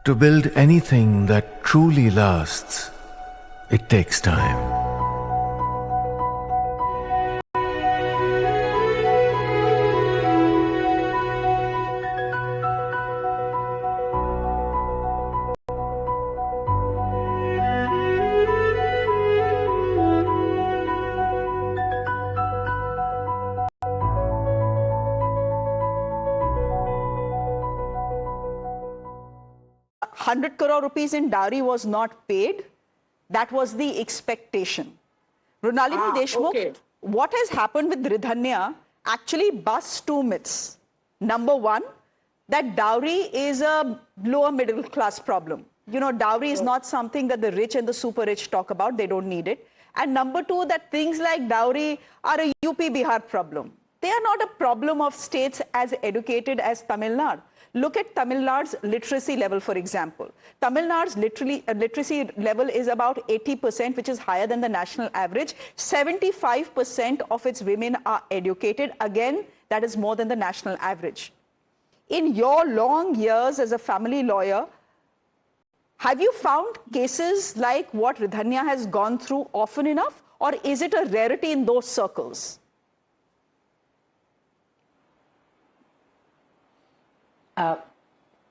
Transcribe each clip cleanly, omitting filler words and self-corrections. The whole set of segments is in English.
To build anything that truly lasts, it takes time. 100 crore rupees in dowry was not paid. That was the expectation. Mrunalini Deshmukh, what has happened with ridhanya actually busts two myths. Number one, that dowry is a lower middle class problem. You know, dowry is not something that the rich and the super rich talk about. They don't need it. And number two, that things like dowry are a UP Bihar problem. They are not a problem of states as educated as Tamil Nadu. Look at Tamil Nadu's literacy level, for example. Tamil Nadu's literacy level is about 80%, which is higher than the national average. 75% of its women are educated. Again, that is more than the national average. In your long years as a family lawyer, have you found cases like what ridhanya has gone through often enough, or is it a rarity in those circles?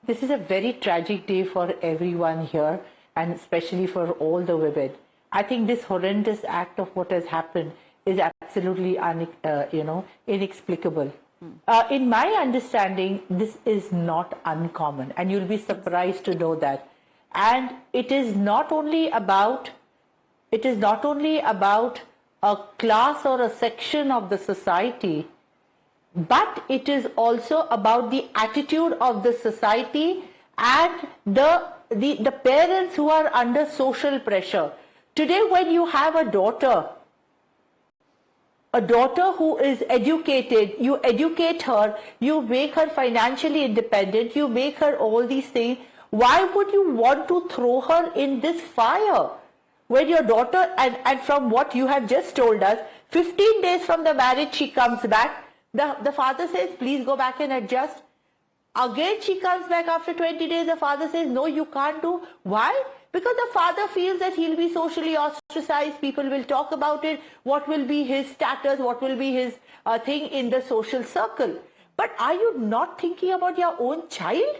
This is a very tragic day for everyone here, and especially for all the women. I think this horrendous act of what has happened is absolutely inexplicable. In my understanding, this is not uncommon, and you'll be surprised to know that. And it is not only about a class or a section of the society, but it is also about the attitude of the society and the parents who are under social pressure. Today, when you have a daughter who is educated, you educate her, you make her financially independent, you make her all these things, why would you want to throw her in this fire? When your daughter, and from what you have just told us, 15 days from the marriage she comes back, the father says, please go back and adjust. Again, she comes back after 20 days. The father says, no, you can't do. Why? Because the father feels that he'll be socially ostracized. People will talk about it. What will be his status? What will be his thing in the social circle? But are you not thinking about your own child?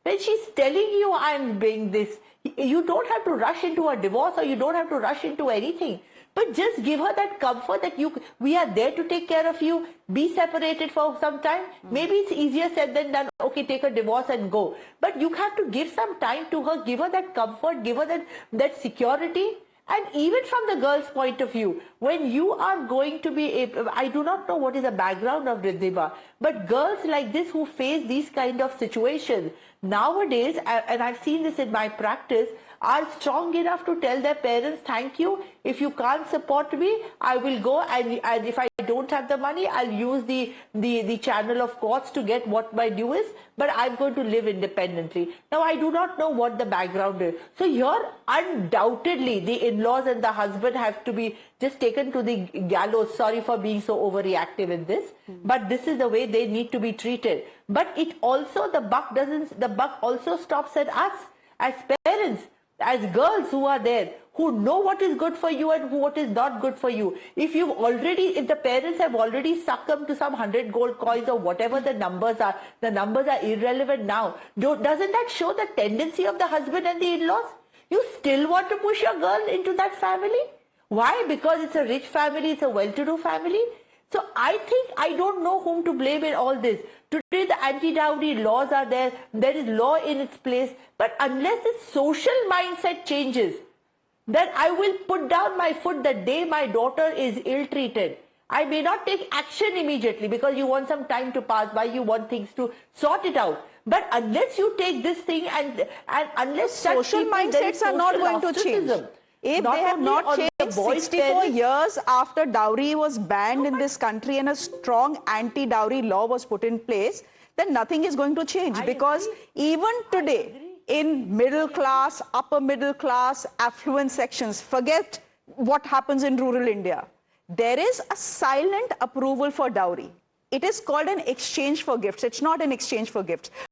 When she's telling you, I'm doing this, you don't have to rush into a divorce, or you don't have to rush into anything. But just give her that comfort that we are there to take care of you. Be separated for some time. Maybe it's easier said than done. Okay, take a divorce and go. But you have to give some time to her. Give her that comfort. Give her that security. And even from the girl's point of view, when you are going to be, I do not know what is the background of Riddhiba, but girls like this who face these kind of situations, nowadays, and I've seen this in my practice, are strong enough to tell their parents, thank you, if you can't support me, I will go, and if I don't have the money, I'll use the channel of courts to get what my due is, but I'm going to live independently. Now, I do not know what the background is. So here, undoubtedly, the in-laws and the husband have to be just taken to the gallows. Sorry for being so overreactive in this, but this is the way they need to be treated. But it also, the buck also stops at us as parents, as girls who are there, who know what is good for you and what is not good for you. If the parents have already succumbed to some 100 gold coins or whatever the numbers are irrelevant now. Doesn't that show the tendency of the husband and the in-laws? You still want to push your girl into that family? Why? Because it's a rich family, it's a well-to-do family. So I think I don't know whom to blame in all this. Today the anti-dowry laws are there. There is law in its place. But unless the social mindset changes, then I will put down my foot the day my daughter is ill-treated. I may not take action immediately because you want some time to pass by. You want things to sort it out. But unless you take this thing and unless social mindsets are not going to change. If they have not changed 64 years after dowry was banned in this country and a strong anti-dowry law was put in place, then nothing is going to change. Because even today, in middle class, upper middle class, affluent sections, forget what happens in rural India, there is a silent approval for dowry. It is called an exchange for gifts. It's not an exchange for gifts.